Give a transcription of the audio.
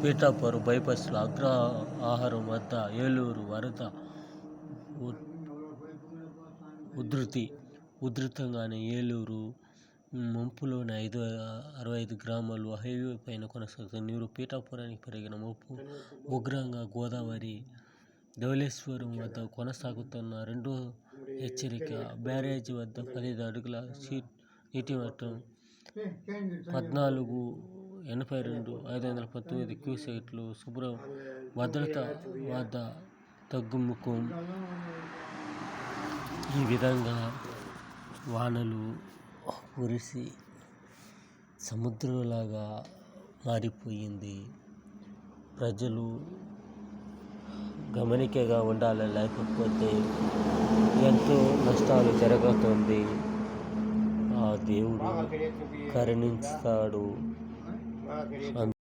పీఠాపురం బైపాస్లో అగ్ర ఆహారం వద్ద ఏలూరు వరద ఉధృతంగానే ఏలూరు ముంపులోని 65 గ్రామాలు హైవే పైన కొనసాగుతున్న నీరు పీఠాపురానికి పెరిగిన ముప్పు ఉగ్రంగా గోదావరి ధవళేశ్వరం వద్ద కొనసాగుతున్న రెండో హెచ్చరిక బ్యారేజీ వద్ద 15 అడుగుల నీటి మట్టం 14,82,519 క్యూసెక్లు భద్రత వద్ద తగ్గుముఖం. ఈ విధంగా వానలు కురిసి సముద్రంలాగా మారిపోయింది. ప్రజలు గమనికగా ఉండాలి, లేకపోతే ఎంతో నష్టాలు జరుగుతుంది. ఆ దేవుడు కరుణిస్తాడు.